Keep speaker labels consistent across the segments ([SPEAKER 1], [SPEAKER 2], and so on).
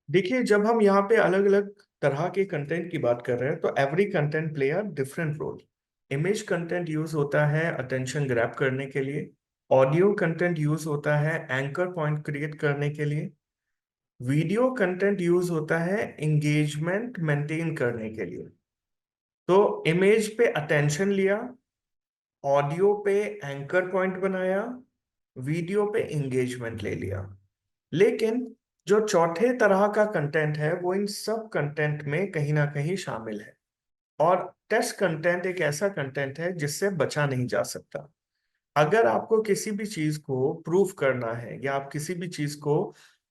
[SPEAKER 1] देखिए, जब हम यहाँ पे अलग अलग तरह के कंटेंट की बात कर रहे हैं तो every content play a different role. Image content use होता है अटेंशन ग्रैब करने के लिए। ऑडियो कंटेंट यूज होता है एंकर पॉइंट क्रिएट करने के लिए। वीडियो कंटेंट यूज होता है एंगेजमेंट मेंटेन करने के लिए। तो इमेज पे अटेंशन लिया, ऑडियो पे एंकर पॉइंट बनाया, वीडियो पे एंगेजमेंट ले लिया। लेकिन जो चौथे तरह का कंटेंट है वो इन सब कंटेंट में कहीं ना कहीं शामिल है। और टेस्ट कंटेंट एक ऐसा कंटेंट है जिससे बचा नहीं जा सकता। अगर आपको किसी भी चीज को प्रूव करना है या आप किसी भी चीज को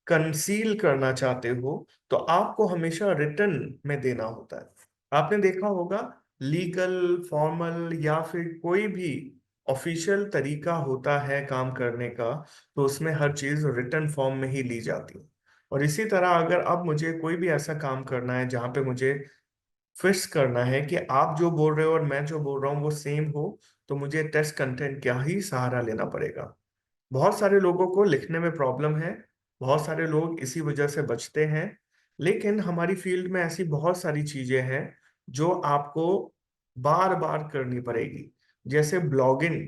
[SPEAKER 1] कंसील करना चाहते हो तो आपको हमेशा रिटर्न में देना होता है। आपने देखा होगा, लीगल फॉर्मल या फिर कोई भी ऑफिशियल तरीका होता है काम करने का, तो उसमें हर चीज रिटर्न फॉर्म में ही ली जाती है। और इसी तरह अगर अब मुझे कोई भी ऐसा काम करना है जहां पे मुझे फिक्स करना है कि आप जो बोल रहे हो और मैं जो बोल रहा हूँ वो सेम हो, तो मुझे टेक्स्ट कंटेंट का ही सहारा लेना पड़ेगा। बहुत सारे लोगों को लिखने में प्रॉब्लम है, बहुत सारे लोग इसी वजह से बचते हैं। लेकिन हमारी फील्ड में ऐसी बहुत सारी चीजें हैं जो आपको बार बार करनी पड़ेगी। जैसे blogging.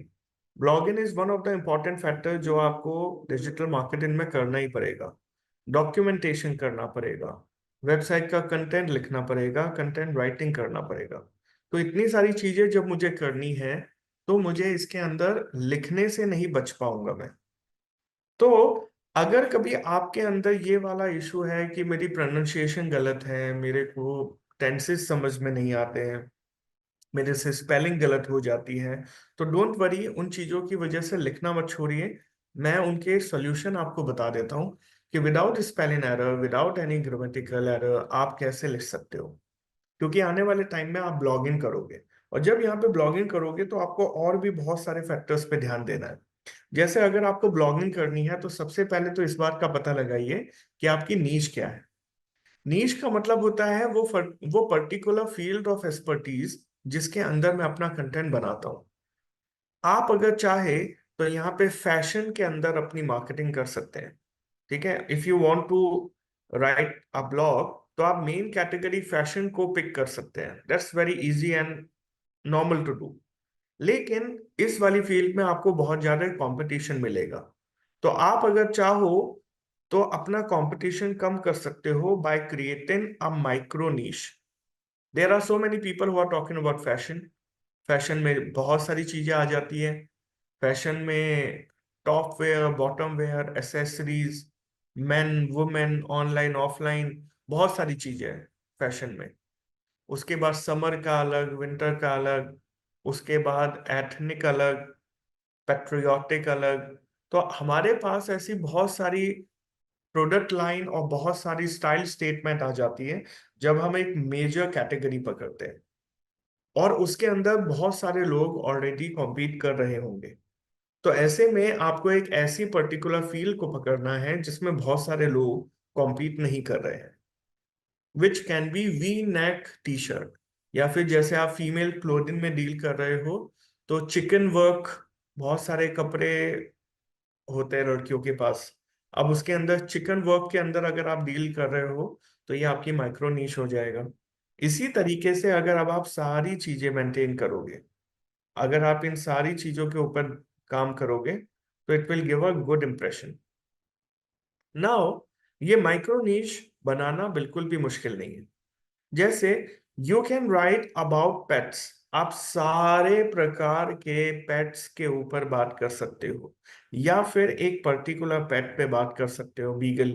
[SPEAKER 1] Blogging is one of the important factor जो आपको डिजिटल मार्केटिंग में करना ही पड़ेगा। डॉक्यूमेंटेशन करना पड़ेगा, वेबसाइट का कंटेंट लिखना पड़ेगा, कंटेंट राइटिंग करना पड़ेगा। तो इतनी सारी चीजें जब मुझे करनी है तो मुझे इसके अंदर लिखने से नहीं बच पाऊंगा मैं। तो अगर कभी आपके अंदर ये वाला इशू है कि मेरी प्रोनाउंसिएशन गलत है, मेरे को टेंसेस समझ में नहीं आते हैं, मेरे से स्पेलिंग गलत हो जाती है, तो डोंट वरी, उन चीजों की वजह से लिखना मत छोड़िए। मैं उनके सॉल्यूशन आपको बता देता हूँ कि without spelling error, without any grammatical error आप कैसे लिख सकते हो। क्योंकि आने वाले टाइम में आप ब्लॉगिंग करोगे, और जब यहाँ पे ब्लॉगिंग करोगे तो आपको और भी बहुत सारे फैक्टर्स पे ध्यान देना है। जैसे अगर आपको ब्लॉगिंग करनी है तो सबसे पहले तो इस बात का पता लगाइए कि आपकी नीश क्या है। नीश का मतलब होता है वो पर्टिकुलर फील्ड ऑफ एक्सपर्टीज जिसके अंदर मैं अपना कंटेंट बनाता हूँ। आप अगर चाहे तो यहाँ पे फैशन के अंदर अपनी मार्केटिंग कर सकते हैं। ठीक है, if you want to write a blog तो आप मेन कैटेगरी फैशन को पिक कर सकते हैं। That's very easy and normal to do. लेकिन इस वाली फील्ड में आपको बहुत ज्यादा कंपटीशन मिलेगा। तो आप अगर चाहो तो अपना कंपटीशन कम कर सकते हो by creating a micro niche. There are so many people who are talking about fashion. Fashion में बहुत सारी चीजें आ जाती है। फैशन में top wear, bottom wear, accessories, men women, online offline, बहुत सारी चीजें हैं फैशन में। उसके बाद समर का अलग, विंटर का अलग, उसके बाद एथनिक अलग, पेट्रियोटिक अलग। तो हमारे पास ऐसी बहुत सारी प्रोडक्ट लाइन और बहुत सारी स्टाइल स्टेटमेंट आ जाती है जब हम एक मेजर कैटेगरी पकड़ते हैं, और उसके अंदर बहुत सारे लोग ऑलरेडी कॉम्पीट कर रहे होंगे। तो ऐसे में आपको एक ऐसी पर्टिकुलर फील्ड को पकड़ना है जिसमें बहुत सारे लोग कॉम्पीट नहीं कर रहे हैं। Which can be V neck T shirt, या फिर जैसे आप फीमेल क्लोथिंग में डील कर रहे हो तो चिकन वर्क, बहुत सारे कपड़े होते हैं लड़कियों के पास। अब उसके अंदर चिकन वर्क के अंदर अगर आप डील कर रहे हो तो ये आपकी माइक्रो नीश हो जाएगा। इसी तरीके से अगर अब आप सारी चीजें मेंटेन करोगे, अगर आप इन सारी चीजों के ऊपर काम करोगे तो it will give a good impression. Now, ये माइक्रो नीश बनाना बिल्कुल भी मुश्किल नहीं है। जैसे you can right about pets. आप सारे प्रकार के पेट्स के ऊपर बात कर सकते हो, या फिर एक पर्टिकुलर पेट पे बात कर सकते हो, बीगल।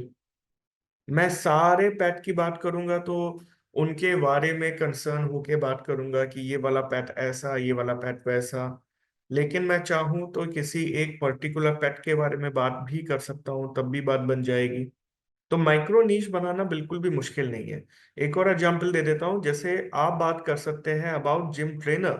[SPEAKER 1] मैं सारे पेट की बात करूंगा तो उनके बारे में कंसर्न होके बात करूंगा कि ये वाला पेट ऐसा, ये वाला पेट वैसा। लेकिन मैं चाहूं तो किसी एक पर्टिकुलर पेट के बारे में बात भी कर सकता हूं, तब भी बात बन जाएगी। तो माइक्रो नीश बनाना बिल्कुल भी मुश्किल नहीं है। एक और एग्जांपल दे देता हूं, जैसे आप बात कर सकते हैं अबाउट जिम ट्रेनर,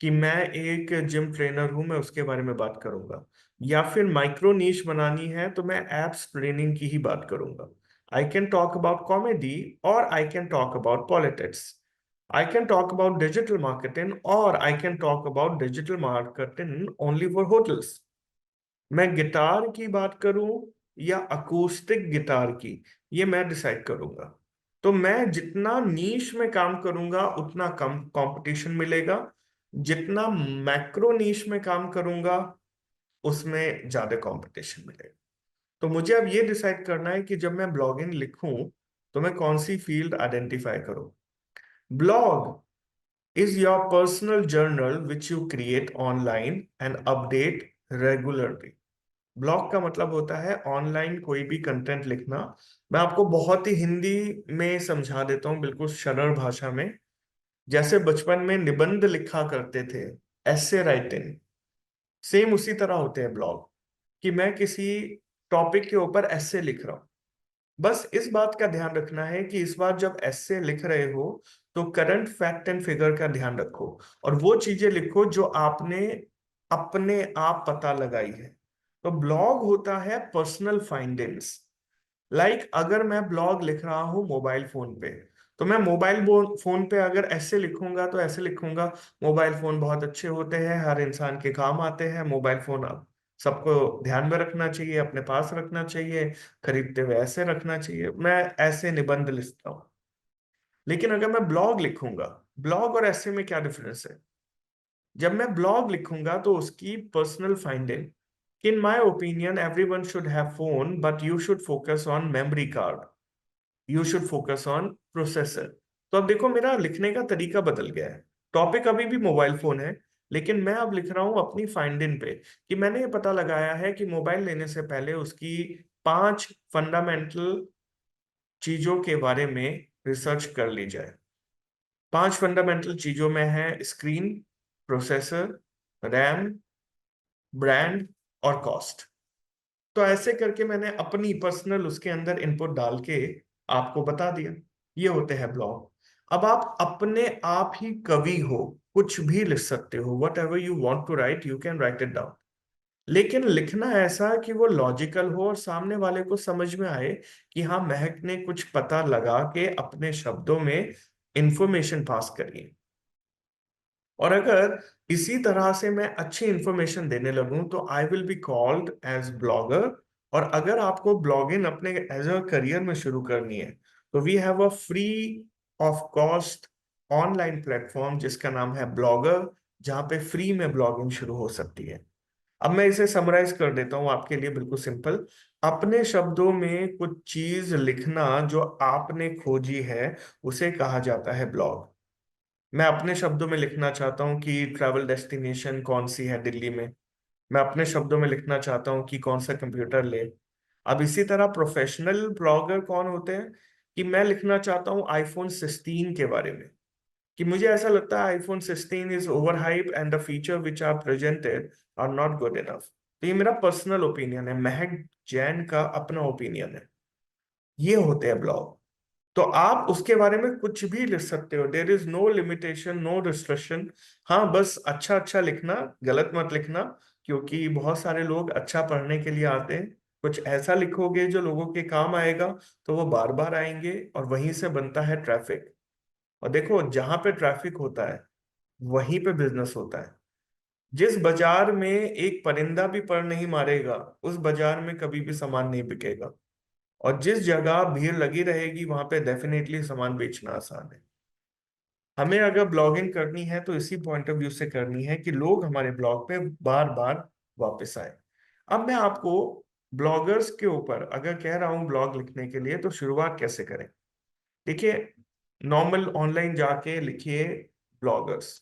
[SPEAKER 1] कि मैं एक जिम ट्रेनर हूं, मैं उसके बारे में बात करूंगा। या फिर माइक्रो नीश बनानी है तो मैं एप्स ट्रेनिंग की ही बात करूंगा। I can talk about comedy, और I can talk about politics. I can talk about digital marketing, और I can talk about digital marketing only for hotels. मैं गिटार की बात करूं या अकूस्टिक गिटार की, ये मैं डिसाइड करूंगा। तो मैं जितना नीश में काम करूंगा उतना कम कंपटीशन मिलेगा, जितना मैक्रो नीश में काम करूंगा उसमें ज्यादा कंपटीशन मिलेगा। तो मुझे अब ये डिसाइड करना है कि जब मैं ब्लॉगिंग लिखूं तो मैं कौन सी फील्ड आइडेंटिफाई करूं। Blog is your personal journal which you create online and update regularly. Blog का मतलब होता है ऑनलाइन कोई भी कंटेंट लिखना। मैं आपको बहुत ही हिंदी में समझा देता हूँ, बिल्कुल सरल भाषा में। जैसे बचपन में निबंध लिखा करते थे, एसे राइटिंग, सेम उसी तरह होते हैं ब्लॉग, कि मैं किसी टॉपिक के ऊपर ऐसे लिख रहा हूँ। बस इस बात का ध्यान रखना है कि इस बार जब ऐसे लिख रहे हो तो करंट फैक्ट एंड फिगर का ध्यान रखो, और वो चीजें लिखो जो आपने अपने आप पता लगाई है। तो ब्लॉग होता है पर्सनल फाइंडिंग्स। अगर मैं ब्लॉग लिख रहा हूँ मोबाइल फोन पे, तो मैं मोबाइल फोन पे अगर ऐसे लिखूंगा तो ऐसे लिखूंगा, मोबाइल फोन बहुत अच्छे होते हैं, हर इंसान के काम आते हैं मोबाइल फोन। अब सबको ध्यान में रखना चाहिए, अपने पास रखना चाहिए, खरीदते हुए ऐसे रखना चाहिए, मैं ऐसे निबंध लिखता हूँ। लेकिन अगर मैं ब्लॉग लिखूंगा, ब्लॉग और ऐसे में क्या डिफरेंस है? जब मैं ब्लॉग लिखूंगा तो उसकी personal finding, in my opinion everyone should have phone but you should focus on memory card, you should focus on processor. तो अब देखो मेरा लिखने का तरीका बदल गया है। टॉपिक अभी भी मोबाइल फोन है, लेकिन मैं अब लिख रहा हूं अपनी फाइंडिंग पे, कि मैंने ये पता लगाया है कि मोबाइल लेने से पहले उसकी 5 फंडामेंटल चीजों के बारे में रिसर्च कर ली जाए। 5 फंडामेंटल चीजों में है स्क्रीन, प्रोसेसर, रैम, ब्रांड और कॉस्ट। तो ऐसे करके मैंने अपनी पर्सनल उसके अंदर इनपुट डाल के आपको बता दिया। ये होते हैं ब्लॉग। अब आप अपने आप ही कवि हो, कुछ भी लिख सकते हो, whatever you want to write you can write it down. लेकिन लिखना ऐसा कि वो लॉजिकल हो और सामने वाले को समझ में आए कि हाँ, महक ने कुछ पता लगा के अपने शब्दों में इंफॉर्मेशन पास करी है। और अगर इसी तरह से मैं अच्छी इंफॉर्मेशन देने लगूं तो I will be called as blogger. और अगर आपको ब्लॉगिंग अपने एज अ करियर में शुरू करनी है तो we have a free of cost online platform जिसका नाम है ब्लॉगर, जहां पे फ्री में ब्लॉगिंग शुरू हो सकती है। अब मैं इसे समराइज कर देता हूं आपके लिए, बिल्कुल सिंपल। अपने शब्दों में कुछ चीज लिखना जो आपने खोजी है उसे कहा जाता है ब्लॉग। मैं अपने शब्दों में लिखना चाहता हूँ कि ट्रैवल डेस्टिनेशन कौन सी है दिल्ली में, मैं अपने शब्दों में लिखना चाहता हूँ कि कौन सा कंप्यूटर ले। अब इसी तरह प्रोफेशनल ब्लॉगर कौन होते हैं, कि मैं लिखना चाहता हूँ आईफोन 16 के बारे में, कि मुझे ऐसा लगता है iPhone 16 is over hype and the feature which are presented are not good enough. तो ये मेरा पर्सनल ओपिनियन है, महक जैन का अपना ओपिनियन है। ये होते हैं ब्लॉग। तो आप उसके बारे में कुछ भी लिख सकते हो, there is no limitation, no restriction. हाँ, बस अच्छा अच्छा लिखना, गलत मत लिखना, क्योंकि बहुत सारे लोग अच्छा पढ़ने के लिए आते हैं। कुछ ऐसा लिखोगे जो लोगों के काम आएगा तो वो बार बार आएंगे, और वहीं से बनता है ट्रैफिक। और देखो, जहां पे ट्रैफिक होता है वहीं पे बिजनेस होता है। जिस बाजार में एक परिंदा भी पर नहीं मारेगा उस बाजार में कभी भी सामान नहीं बिकेगा। और जिस जगह भीड़ लगी रहेगी वहां पे डेफिनेटली सामान बेचना आसान है। हमें अगर ब्लॉगिंग करनी है तो इसी पॉइंट ऑफ व्यू से करनी है कि लोग हमारे ब्लॉग पे बार बार वापस आए। अब मैं आपको ब्लॉगर्स के ऊपर अगर कह रहा हूं ब्लॉग लिखने के लिए तो शुरुआत कैसे करें। देखिए, नॉर्मल ऑनलाइन जाके लिखिए ब्लॉगर्स,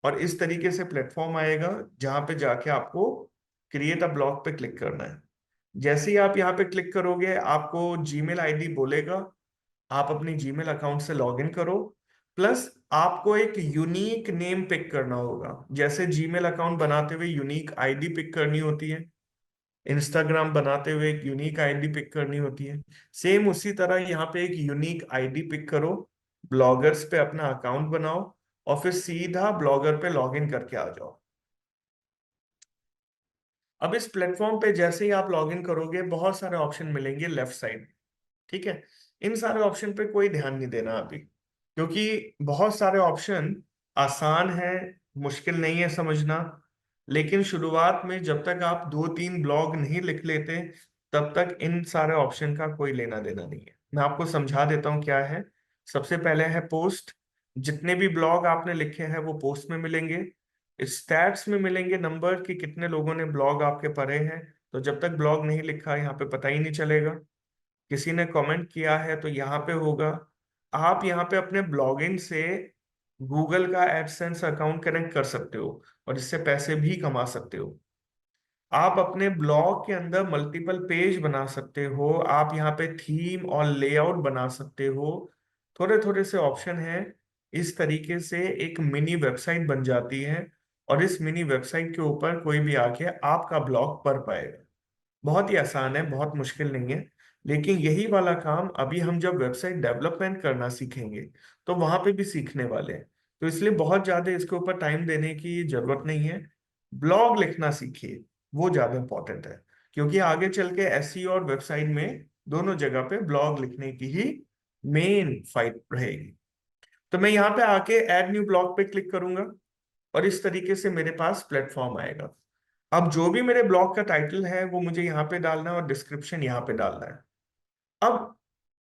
[SPEAKER 1] और इस तरीके से प्लेटफॉर्म आएगा जहां पे जाके आपको क्रिएट अ ब्लॉग पे क्लिक करना है। जैसे ही आप यहाँ पे क्लिक करोगे आपको जीमेल आईडी बोलेगा, आप अपनी जीमेल अकाउंट से लॉग इन करो। प्लस आपको एक यूनिक नेम पिक करना होगा, जैसे जीमेल अकाउंट बनाते हुए यूनिक आईडी पिक करनी होती है, इंस्टाग्राम बनाते हुए एक यूनिक आईडी पिक करनी होती है, सेम उसी तरह यहाँ पे एक यूनिक आईडी पिक करो, ब्लॉगर्स पे अपना अकाउंट बनाओ, और फिर सीधा ब्लॉगर पे लॉग इन करके आ जाओ। अब इस प्लेटफॉर्म पे जैसे ही आप लॉग इन करोगे बहुत सारे ऑप्शन मिलेंगे लेफ्ट साइड। ठीक है, इन सारे ऑप्शन पे कोई ध्यान नहीं देना अभी, क्योंकि बहुत सारे ऑप्शन आसान है, मुश्किल नहीं है समझना। लेकिन शुरुआत में जब तक आप 2-3 ब्लॉग नहीं लिख लेते तब तक इन सारे ऑप्शन का कोई लेना देना नहीं है। मैं आपको समझा देता हूँ क्या है। सबसे पहले है पोस्ट। जितने भी ब्लॉग आपने लिखे हैं वो पोस्ट में मिलेंगे। स्टैट्स में मिलेंगे नंबर कि कितने लोगों ने ब्लॉग आपके पढ़े हैं। तो जब तक ब्लॉग नहीं लिखा यहाँ पे पता ही नहीं चलेगा। किसी ने कमेंट किया है तो यहाँ पे होगा। आप यहाँ पे अपने ब्लॉगिंग से गूगल का एडसेंस अकाउंट कनेक्ट कर सकते हो और इससे पैसे भी कमा सकते हो। आप अपने ब्लॉग के अंदर मल्टीपल पेज बना सकते हो। आप यहाँ पे थीम और लेआउट बना सकते हो। थोड़े थोड़े से ऑप्शन हैं। इस तरीके से एक मिनी वेबसाइट बन जाती है और इस मिनी वेबसाइट के ऊपर कोई भी आके आपका ब्लॉग पढ़ पाएगा। बहुत ही आसान है, बहुत मुश्किल नहीं है। लेकिन यही वाला काम अभी हम जब वेबसाइट डेवलपमेंट करना सीखेंगे तो वहां पे भी सीखने वाले हैं। तो इसलिए बहुत ज्यादा इसके ऊपर टाइम देने की जरूरत नहीं है। ब्लॉग लिखना सीखिए, वो ज्यादा इंपॉर्टेंट है। क्योंकि आगे चल के एसईओ और वेबसाइट में दोनों जगह पे ब्लॉग लिखने की ही मेन फाइट रहेगी। तो मैं यहाँ पे आके ऐड न्यू ब्लॉग पे क्लिक करूंगा और इस तरीके से मेरे पास प्लेटफॉर्म आएगा। अब जो भी मेरे ब्लॉग का टाइटल है वो मुझे यहाँ पे डालना है और डिस्क्रिप्शन यहाँ पे डालना है। अब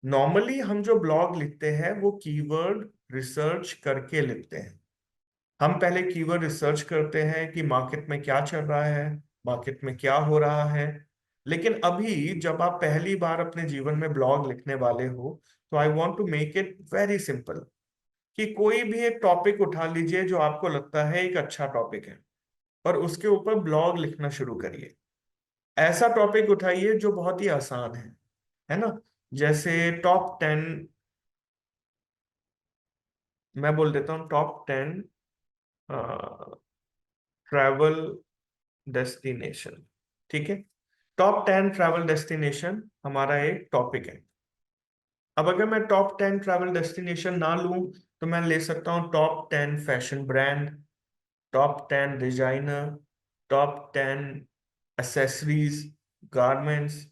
[SPEAKER 1] नॉर्मली हम जो ब्लॉग लिखते हैं वो कीवर्ड रिसर्च करके लिखते हैं। हम पहले कीवर्ड रिसर्च करते हैं कि मार्केट में क्या चल रहा है, मार्केट में क्या हो रहा है। लेकिन अभी जब आप पहली बार अपने जीवन में ब्लॉग लिखने वाले हो तो I want to make it very simple कि कोई भी एक टॉपिक उठा लीजिए जो आपको लगता है एक अच्छा टॉपिक है और उसके ऊपर ब्लॉग लिखना शुरू करिए। ऐसा टॉपिक उठाइए जो बहुत ही आसान है ना। जैसे टॉप 10, मैं बोल देता हूँ टॉप 10 ट्रैवल डेस्टिनेशन। ठीक है, टॉप 10 ट्रैवल डेस्टिनेशन हमारा एक टॉपिक है। अब अगर मैं टॉप 10 ट्रैवल डेस्टिनेशन ना लूं तो मैं ले सकता हूँ top 10 fashion brand, top 10 designer, top 10 accessories, garments.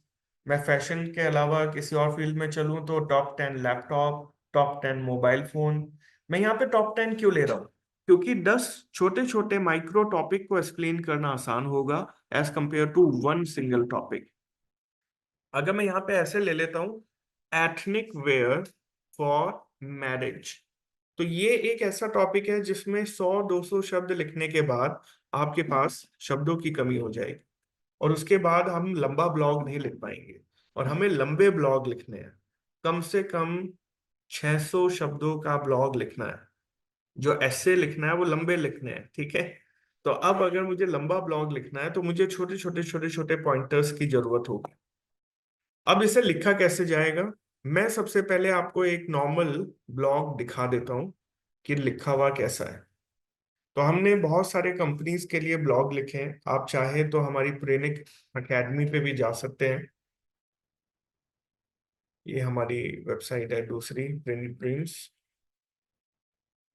[SPEAKER 1] मैं फैशन के अलावा किसी और फील्ड में चलूं तो top 10 laptop, top 10 mobile phone. मैं यहाँ पे टॉप 10 क्यों ले रहा हूँ? क्योंकि 10 छोटे छोटे माइक्रो टॉपिक को एक्सप्लेन करना आसान होगा as compare to one single topic. अगर मैं यहाँ पे ऐसे ले लेता हूँ एथनिक वेयर फॉर मैरिज, तो ये एक ऐसा टॉपिक है जिसमें 100-200 शब्द लिखने के बाद आपके पास शब्दों की कमी हो जाएगी और उसके बाद हम लंबा ब्लॉग नहीं लिख पाएंगे। और हमें लंबे ब्लॉग लिखने हैं, कम से कम 600 शब्दों का ब्लॉग लिखना है। जो ऐसे लिखना है वो लंबे लिखने हैं, ठीक है। तो अब अगर मुझे लंबा ब्लॉग लिखना है तो मुझे छोटे छोटे पॉइंटर्स की जरूरत होगी। अब इसे लिखा कैसे जाएगा? मैं सबसे पहले आपको एक नॉर्मल ब्लॉग दिखा देता हूँ कि लिखा हुआ कैसा है। तो हमने बहुत सारे कंपनीज के लिए ब्लॉग लिखे हैं। आप चाहे तो हमारी प्रेनिक एकेडमी पे भी जा सकते हैं। ये हमारी वेबसाइट है दूसरी, प्रेनिक ड्रीम्स।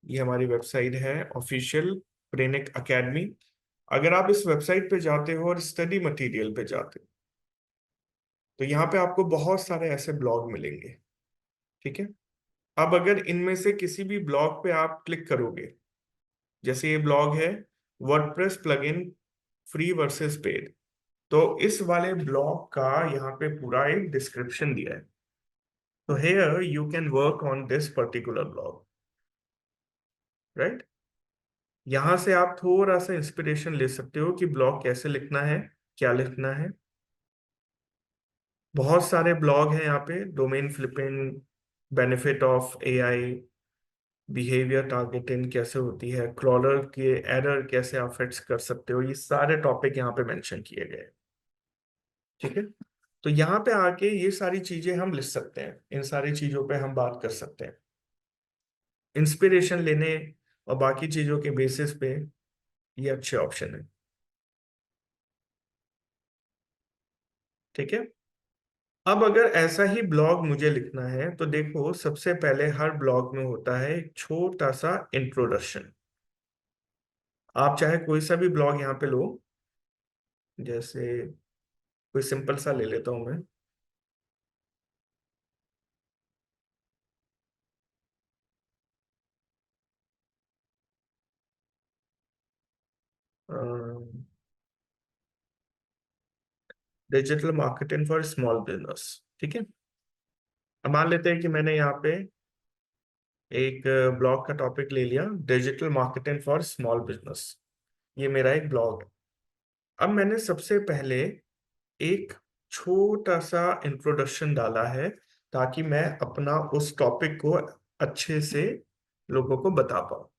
[SPEAKER 1] ये हमारी वेबसाइट है ऑफिशियल, प्रेनिक एकेडमी। अगर आप इस वेबसाइट पे जाते हो और स्टडी मटेरियल पे जाते हो तो यहाँ पे आपको बहुत सारे ऐसे ब्लॉग मिलेंगे। ठीक है, अब अगर इनमें से किसी भी ब्लॉग पे आप क्लिक करोगे, जैसे ये ब्लॉग है WordPress plugin free versus paid, तो इस वाले ब्लॉग का यहाँ पे पूरा एक डिस्क्रिप्शन दिया है। तो here you can work on this particular blog, right. यहाँ से आप थोड़ा सा इंस्पिरेशन ले सकते हो कि ब्लॉग कैसे लिखना है, क्या लिखना है। बहुत सारे ब्लॉग हैं यहाँ पे, domain flipping, benefit of AI, behaviour targeting कैसे होती है, क्रॉलर के एरर कैसे आप फिक्स कर सकते हो, ये सारे टॉपिक यहाँ पे मेंशन किए गए हैं। ठीक है, तो यहाँ पे आके ये सारी चीजें हम लिख सकते हैं, इन सारी चीजों पे हम बात कर सकते हैं इंस्पिरेशन लेने और बाकी चीजों के बेसिस पे। ये अच्छे ऑप्शन है। ठीक है, अब अगर ऐसा ही ब्लॉग मुझे लिखना है तो देखो सबसे पहले हर ब्लॉग में होता है एक छोटा सा इंट्रोडक्शन। आप चाहे कोई सा भी ब्लॉग यहाँ पे लो, जैसे कोई सिंपल सा ले लेता हूं मैं। Digital marketing for small business. ठीक है। अब मान लेते हैं कि मैंने यहाँ पे एक ब्लॉग का टॉपिक ले लिया, digital marketing for small business. ये मेरा एक ब्लॉग है। अब मैंने सबसे पहले एक छोटा सा इंट्रोडक्शन डाला है, ताकि मैं अपना उस टॉपिक को अच्छे से लोगों को बता पाऊँ।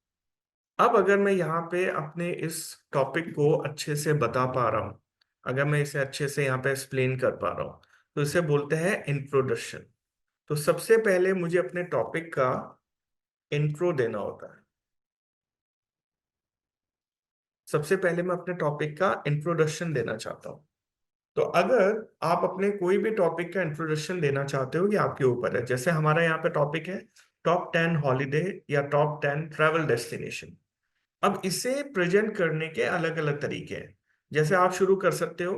[SPEAKER 1] अब अगर मैं यहाँ पे अपने इस टॉपिक को अच्छे से बता पा रहा हूँ, अगर मैं इसे अच्छे से यहाँ पे एक्सप्लेन कर पा रहा हूँ, तो इसे बोलते हैं इंट्रोडक्शन। तो सबसे पहले मुझे अपने टॉपिक का इंट्रो देना होता है। सबसे पहले मैं अपने टॉपिक का इंट्रोडक्शन देना चाहता हूँ। तो अगर आप अपने कोई भी टॉपिक का इंट्रोडक्शन देना चाहते हो, ये आपके ऊपर है। जैसे हमारा यहाँ पे टॉपिक है टॉप 10 हॉलीडे या टॉप 10 ट्रैवल डेस्टिनेशन। अब इसे प्रेजेंट करने के अलग अलग तरीके हैं। जैसे आप शुरू कर सकते हो,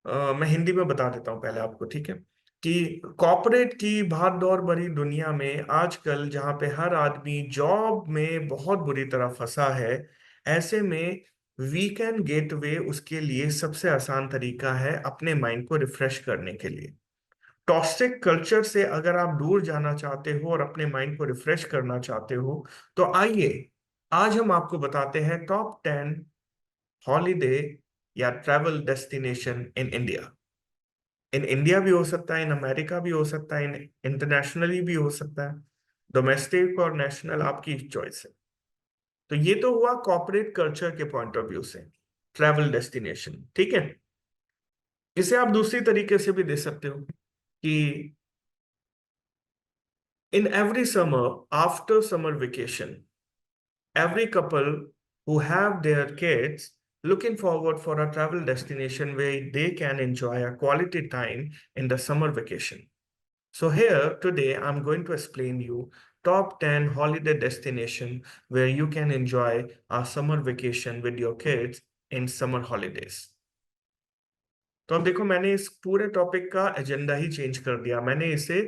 [SPEAKER 1] मैं हिंदी में बता देता हूँ पहले आपको, ठीक है। कि कॉर्पोरेट की भाग दौड़ भरी दुनिया में आजकल जहाँ पे हर आदमी जॉब में बहुत बुरी तरह फंसा है, ऐसे में वीकेंड गेटवे उसके लिए सबसे आसान तरीका है अपने माइंड को रिफ्रेश करने के लिए। टॉक्सिक कल्चर से अगर आप दूर जाना चाहते हो और अपने माइंड को रिफ्रेश करना चाहते हो, तो आइए आज हम आपको बताते हैं टॉप 10 हॉलीडे या travel destination in India. In India भी हो सकता है, इन अमेरिका भी हो सकता है, इन इंटरनेशनली भी हो सकता है। डोमेस्टिक और नेशनल आपकी चॉइस है। तो ये तो हुआ कॉर्पोरेट कल्चर के पॉइंट ऑफ व्यू से ट्रैवल डेस्टिनेशन, ठीक है। इसे आप दूसरी तरीके से भी दे सकते हो कि in every summer after summer vacation, every couple who have their kids looking forward for a travel destination where they can enjoy a quality time in the summer vacation. So here today I'm going to explain you top 10 holiday destination where you can enjoy a summer vacation with your kids in summer holidays. तो अब देखो, मैंने इस पूरे topic का agenda ही change कर दिया। मैंने इसे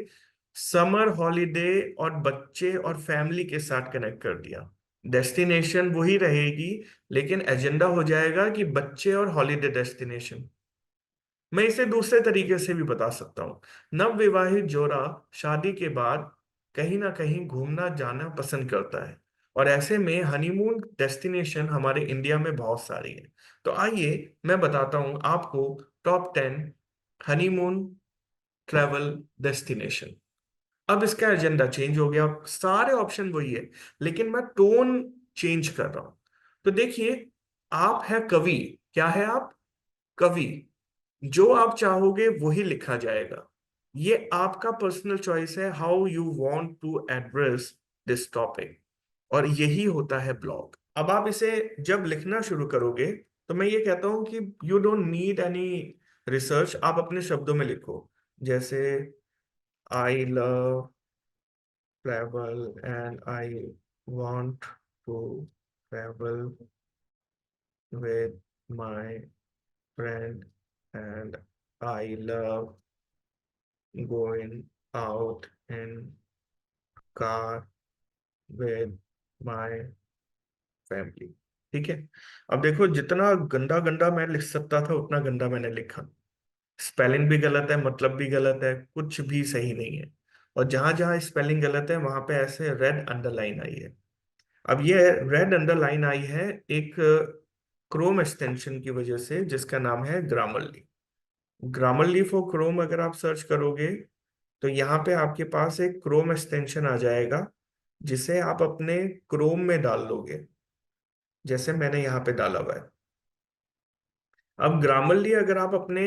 [SPEAKER 1] समर हॉलिडे और बच्चे और फैमिली के साथ कनेक्ट कर दिया। डेस्टिनेशन वही रहेगी, लेकिन एजेंडा हो जाएगा कि बच्चे और हॉलिडे डेस्टिनेशन। मैं इसे दूसरे तरीके से भी बता सकता हूँ। नव विवाहित जोड़ा शादी के बाद कहीं ना कहीं घूमना जाना पसंद करता है, और ऐसे में हनीमून डेस्टिनेशन हमारे इंडिया में बहुत सारी है। तो आइए मैं बताता हूँ आपको टॉप 10 हनीमून ट्रैवल डेस्टिनेशन। अब इसका एजेंडा चेंज हो गया, सारे ऑप्शन वही है, लेकिन मैं टोन चेंज कर रहा हूं। तो देखिए, आप है कवि। क्या है आप? कवि। जो आप चाहोगे वही लिखा जाएगा। ये आपका पर्सनल चॉइस है, how you want to address this topic. और यही होता है ब्लॉग। अब आप इसे जब लिखना शुरू करोगे, तो मैं ये कहता हूं कि you don't need any research, आप अपने शब्दों में लिखो। जैसे I love travel and I want to travel with my friend and I love going out in car with my family। ठीक है। अब देखो, जितना गंदा गंदा मैं लिख सकता था उतना गंदा मैंने लिखा। स्पेलिंग भी गलत है, मतलब भी गलत है, कुछ भी सही नहीं है। और जहां जहां स्पेलिंग गलत है वहां पे ऐसे रेड अंडरलाइन आई है। अब ये रेड अंडरलाइन आई है एक क्रोम एक्सटेंशन की वजह से, जिसका नाम है ग्रामरली। ग्रामरली फॉर क्रोम अगर आप सर्च करोगे, तो यहाँ पे आपके पास एक क्रोम एक्सटेंशन आ जाएगा, जिसे आप अपने क्रोम में डाल लोगे, जैसे मैंने यहाँ पे डाला हुआ है। अब ग्रामरली अगर आप अपने,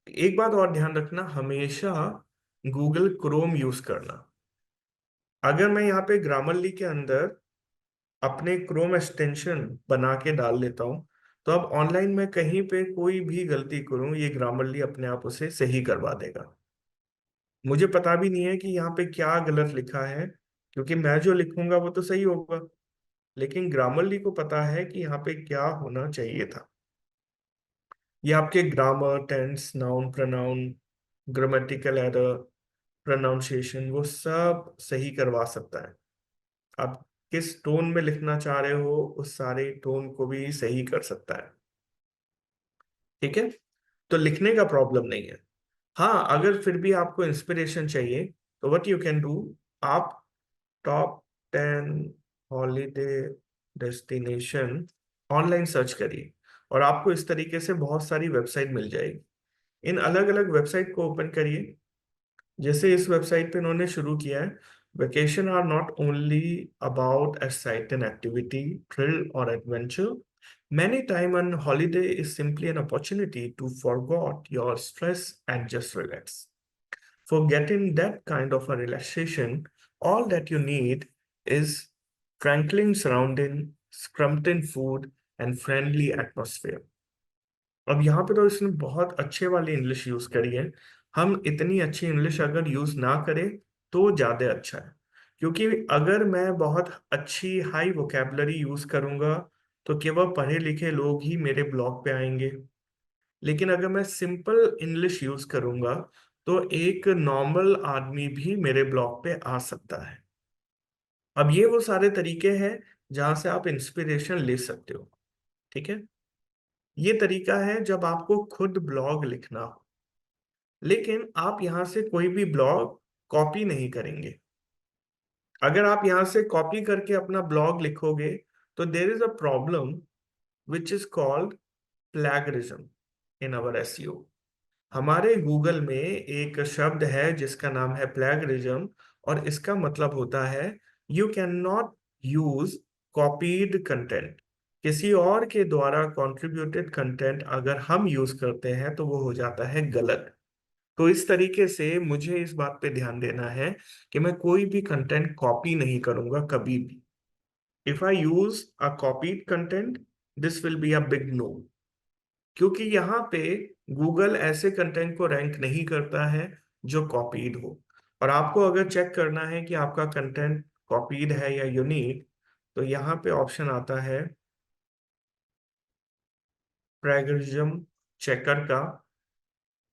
[SPEAKER 1] एक बात और ध्यान रखना, हमेशा गूगल क्रोम यूज करना। अगर मैं यहाँ पे ग्रामरली के अंदर अपने क्रोम एक्सटेंशन बना के डाल लेता हूँ, तो अब ऑनलाइन में कहीं पे कोई भी गलती करूँ, ये ग्रामरली अपने आप उसे सही करवा देगा। मुझे पता भी नहीं है कि यहाँ पे क्या गलत लिखा है, क्योंकि मैं जो लिखूंगा वो तो सही होगा, लेकिन ग्रामरली को पता है कि यहाँ पे क्या होना चाहिए था। ये आपके grammar, tense, noun, pronoun, grammatical error, pronunciation, वो सब सही करवा सकता है। आप किस टोन में लिखना चाह रहे हो, उस सारे टोन को भी सही कर सकता है। ठीक है, तो लिखने का प्रॉब्लम नहीं है। हाँ, अगर फिर भी आपको इंस्पिरेशन चाहिए तो व्हाट यू कैन डू, आप top 10 holiday destination online search करिए, और आपको इस तरीके से बहुत सारी वेबसाइट मिल जाएगी। इन अलग अलग वेबसाइट को ओपन करिए। जैसे इस वेबसाइट पे इन्होंने शुरू किया है, vacation are not only about exciting activity, thrill और adventure, many time on holiday is simply an opportunity to forget your stress and just relax. For getting that kind of a relaxation, all that you need is tranquil surrounding, scrumptious food and friendly atmosphere. अब यहाँ पे तो इसने बहुत अच्छे वाली English use करी है। हम इतनी अच्छी इंग्लिश अगर यूज ना करें तो ज्यादा अच्छा है, क्योंकि अगर मैं बहुत अच्छी हाई वोकेबलरी यूज करूंगा तो केवल पढ़े लिखे लोग ही मेरे ब्लॉग पे आएंगे। लेकिन अगर मैं सिंपल इंग्लिश यूज करूंगा तो एक नॉर्मल आदमी भी मेरे ब्लॉग पे आ सकता है। अब ये वो सारे तरीके हैं जहां से आप इंस्पिरेशन ले सकते हो। ठीक है, ये तरीका है जब आपको खुद ब्लॉग लिखना हो। लेकिन आप यहां से कोई भी ब्लॉग कॉपी नहीं करेंगे। अगर आप यहां से कॉपी करके अपना ब्लॉग लिखोगे तो there is a problem which is called plagiarism in our SEO. हमारे गूगल में एक शब्द है जिसका नाम है प्लैगरिज्म, और इसका मतलब होता है you can not use copied content. किसी और के द्वारा कंट्रीब्यूटेड कंटेंट अगर हम यूज करते हैं तो वो हो जाता है गलत। तो इस तरीके से मुझे इस बात पे ध्यान देना है कि मैं कोई भी कंटेंट कॉपी नहीं करूंगा कभी भी। If I use a copied content, this will be a big no, क्योंकि यहाँ पे गूगल ऐसे कंटेंट को रैंक नहीं करता है जो कॉपीड हो। और आपको अगर चेक करना है कि आपका कंटेंट कॉपीड है या यूनिक, तो यहाँ पे ऑप्शन आता है प्लेगरिज्म चेकर का।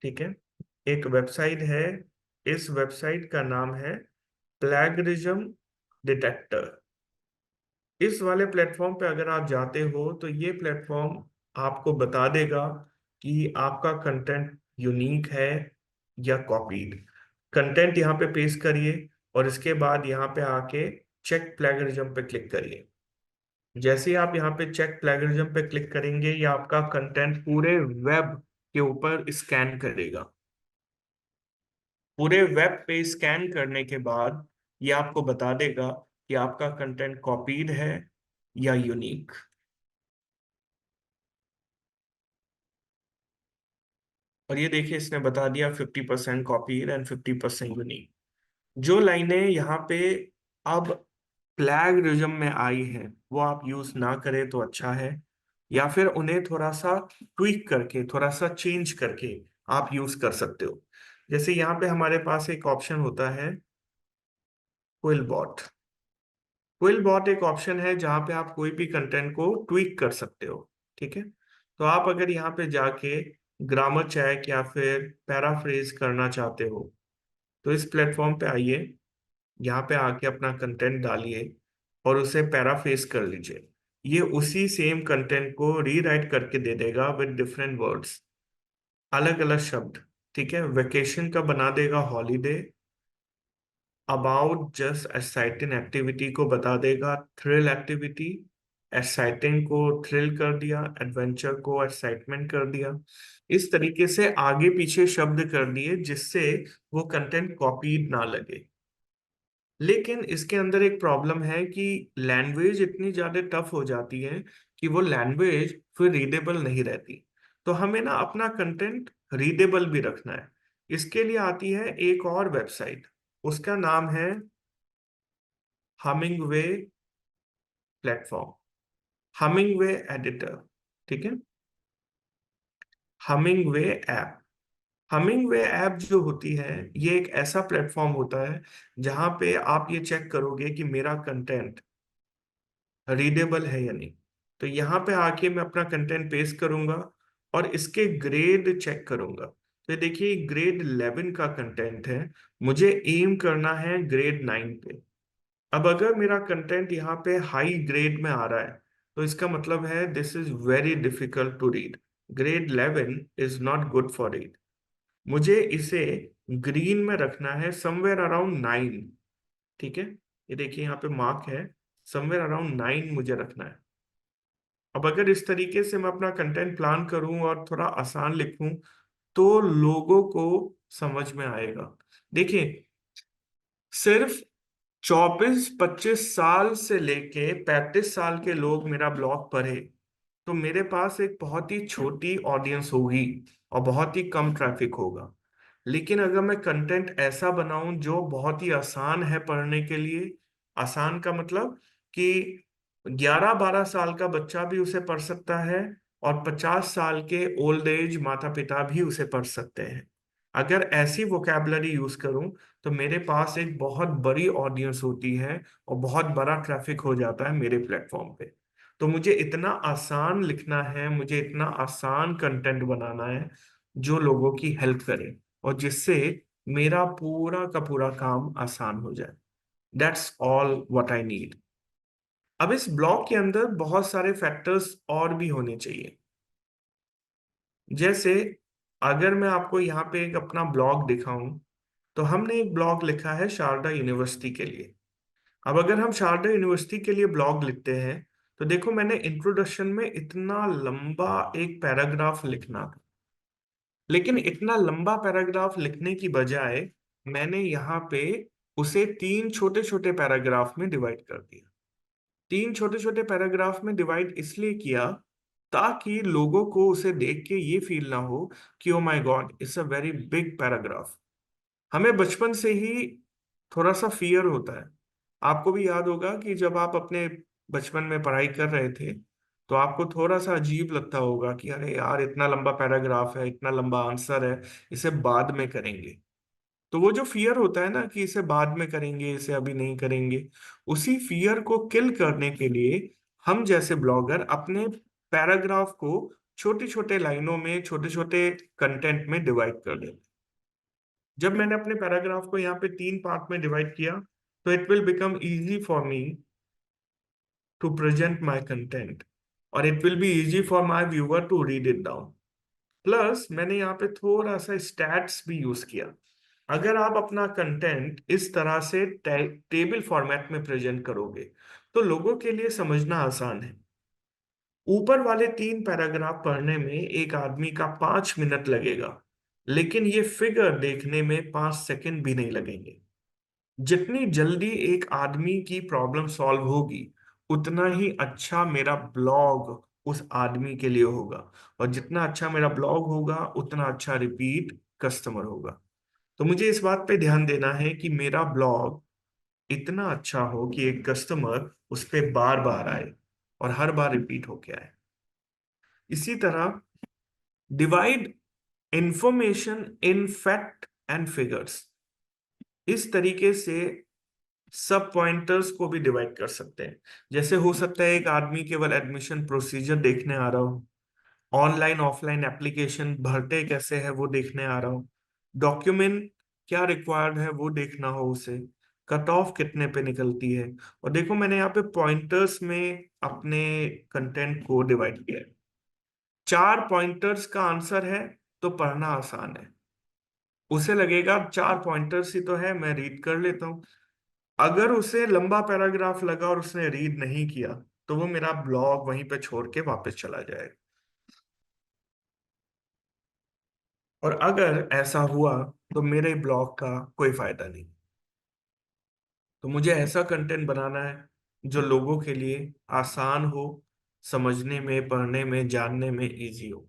[SPEAKER 1] ठीक है, एक वेबसाइट है, इस वेबसाइट का नाम है प्लेगरिज्म डिटेक्टर। इस वाले प्लेटफॉर्म पे अगर आप जाते हो तो ये प्लेटफॉर्म आपको बता देगा कि आपका कंटेंट यूनिक है या कॉपीड। कंटेंट यहाँ पे पेस्ट करिए और इसके बाद यहाँ पे आके चेक प्लेगरिज्म पे क्लिक करिए। जैसे ही आप यहाँ पे चेक प्लेगरिज्म पे क्लिक करेंगे, ये आपका कंटेंट पूरे वेब के ऊपर स्कैन करेगा। पूरे वेब पे स्कैन करने के बाद ये आपको बता देगा कि आपका कंटेंट कॉपीड है या यूनिक। और ये देखिए, इसने बता दिया 50% कॉपीड एंड 50% यूनिक। जो लाइनें यहाँ पे अब प्लैगरिज्म में आई हैं वो आप यूज ना करें तो अच्छा है, या फिर उन्हें थोड़ा सा ट्वीक करके, थोड़ा सा चेंज करके आप यूज कर सकते हो। जैसे यहाँ पे हमारे पास एक ऑप्शन होता है क्विल बॉट। क्विल बॉट एक ऑप्शन है जहाँ पे आप कोई भी कंटेंट को ट्वीक कर सकते हो। ठीक है, तो आप अगर यहाँ पे जाके ग्रामर चेक या फिर पैराफ्रेज करना चाहते हो तो इस प्लेटफॉर्म पे आइए, यहाँ पे आके अपना कंटेंट डालिए और उसे पैराफ्रेज कर लीजिए। ये उसी सेम कंटेंट को रीराइट करके दे देगा विद डिफरेंट वर्ड्स, अलग अलग शब्द। ठीक है, वेकेशन का बना देगा holiday, about just exciting activity को बता देगा थ्रिल एक्टिविटी, एक्साइटिंग को थ्रिल कर दिया, एडवेंचर को एक्साइटमेंट कर दिया। इस तरीके से आगे पीछे शब्द कर दिए जिससे वो कंटेंट कॉपीड ना लगे। लेकिन इसके अंदर एक प्रॉब्लम है कि लैंग्वेज इतनी ज्यादा टफ हो जाती है कि वो लैंग्वेज फिर रीडेबल नहीं रहती। तो हमें ना अपना कंटेंट रीडेबल भी रखना है। इसके लिए आती है एक और वेबसाइट, उसका नाम है हमिंगवे प्लेटफॉर्म, हमिंगवे एडिटर। ठीक है, हमिंगवे ऐप। हमिंगवे ऐप जो होती है ये एक ऐसा प्लेटफॉर्म होता है जहां पे आप ये चेक करोगे कि मेरा कंटेंट रीडेबल है या नहीं। तो यहाँ पे आके मैं अपना कंटेंट पेस्ट करूंगा और इसके ग्रेड चेक करूंगा। तो देखिए, ग्रेड 11 का कंटेंट है, मुझे एम करना है ग्रेड 9 पे। अब अगर मेरा कंटेंट यहाँ पे हाई ग्रेड में आ रहा है तो इसका मतलब है this is very difficult to read. Grade 11 is not good for it. मुझे इसे ग्रीन में रखना है, समवेयर अराउंड 9। ठीक है, ये देखिए यहाँ पे मार्क है, समवेयर अराउंड 9 मुझे रखना है। अब अगर इस तरीके से मैं अपना कंटेंट प्लान करूं और थोड़ा आसान लिखूं तो लोगों को समझ में आएगा। देखिए, सिर्फ 24-25 साल से लेके 35 साल के लोग मेरा ब्लॉग पढ़े तो मेरे पास एक बहुत ही छोटी ऑडियंस होगी और बहुत ही कम ट्रैफिक होगा। लेकिन अगर मैं कंटेंट ऐसा बनाऊं जो बहुत ही आसान है पढ़ने के लिए, आसान का मतलब कि 11-12 साल का बच्चा भी उसे पढ़ सकता है और 50 साल के ओल्ड एज माता पिता भी उसे पढ़ सकते हैं। अगर ऐसी वोकैबुलरी यूज करूं तो मेरे पास एक बहुत बड़ी ऑडियंस होती है और बहुत बड़ा ट्रैफिक हो जाता है मेरे प्लेटफॉर्म पे। तो मुझे इतना आसान लिखना है, मुझे इतना आसान कंटेंट बनाना है जो लोगों की हेल्प करे और जिससे मेरा पूरा का पूरा काम आसान हो जाए। That's all what I need. अब इस ब्लॉग के अंदर बहुत सारे फैक्टर्स और भी होने चाहिए। जैसे अगर मैं आपको यहाँ पे एक अपना ब्लॉग दिखाऊं तो हमने एक ब्लॉग लिखा है शारदा यूनिवर्सिटी के लिए। अब अगर हम शारदा यूनिवर्सिटी के लिए ब्लॉग लिखते हैं तो देखो, मैंने इंट्रोडक्शन में इतना लंबा एक पैराग्राफ लिखना था, लेकिन इतना लंबा पैराग्राफ लिखने की बजाय मैंने यहाँ पे उसे 3 छोटे छोटे पैराग्राफ में डिवाइड कर दिया। 3 छोटे छोटे पैराग्राफ में डिवाइड इसलिए किया ताकि लोगों को उसे देख के ये फील ना हो कि oh my God, it's a very big paragraph. हमें बचपन से ही थोड़ा सा फियर होता है। आपको भी याद होगा कि जब आप अपने बचपन में पढ़ाई कर रहे थे तो आपको थोड़ा सा अजीब लगता होगा कि अरे यार, इतना लंबा पैराग्राफ है, इतना लंबा आंसर है, इसे बाद में करेंगे। तो वो जो फियर होता है ना कि इसे बाद में करेंगे, इसे अभी नहीं करेंगे, उसी फियर को किल करने के लिए हम जैसे ब्लॉगर अपने पैराग्राफ को छोटे छोटे लाइनों में, छोटे छोटे कंटेंट में डिवाइड कर देते। जब मैंने अपने पैराग्राफ को यहाँ पे 3 पार्ट में डिवाइड किया तो it will become easy for me to present my content और it will be easy for my viewer to read it down. Plus मैंने यहाँ पे थोड़ा सा स्टैट्स भी यूज किया। अगर आप अपना कंटेंट इस तरह से टेबल फॉर्मेट में प्रेजेंट करोगे तो लोगों के लिए समझना आसान है। ऊपर वाले 3 पैराग्राफ पढ़ने में एक आदमी का 5 मिनट लगेगा, लेकिन ये फिगर देखने में 5 सेकंड भी नहीं लगेंगे। जितनी जल्दी एक आदमी की प्रॉब्लम सॉल्व होगी उतना ही अच्छा मेरा ब्लॉग उस आदमी के लिए होगा, और जितना अच्छा मेरा ब्लॉग होगा उतना अच्छा रिपीट कस्टमर होगा। तो मुझे इस बात पे ध्यान देना है कि मेरा ब्लॉग इतना अच्छा हो कि एक कस्टमर उस पे बार बार आए और हर बार रिपीट होके आए। इसी तरह divide information in fact and figures, इस तरीके से सब पॉइंटर्स को भी डिवाइड कर सकते हैं। जैसे हो सकता है एक आदमी केवल एडमिशन प्रोसीजर देखने आ रहा हो, ऑनलाइन ऑफलाइन एप्लीकेशन भरते कैसे है वो देखने आ रहा हो, डॉक्यूमेंट क्या रिक्वायर्ड है वो देखना हो उसे, कट ऑफ कितने पे निकलती है। और देखो, मैंने यहाँ पे पॉइंटर्स में अपने कंटेंट को डिवाइड किया है। 4 पॉइंटर्स का आंसर है तो पढ़ना आसान है। उसे लगेगा 4 पॉइंटर्स ही तो है, मैं रीड कर लेता हूँ। अगर उसे लंबा पैराग्राफ लगा और उसने रीड नहीं किया तो वो मेरा ब्लॉग वहीं पे छोड़ के वापस चला जाएगा। और अगर ऐसा हुआ तो मेरे ब्लॉग का कोई फायदा नहीं। तो मुझे ऐसा कंटेंट बनाना है जो लोगों के लिए आसान हो, समझने में, पढ़ने में, जानने में इजी हो।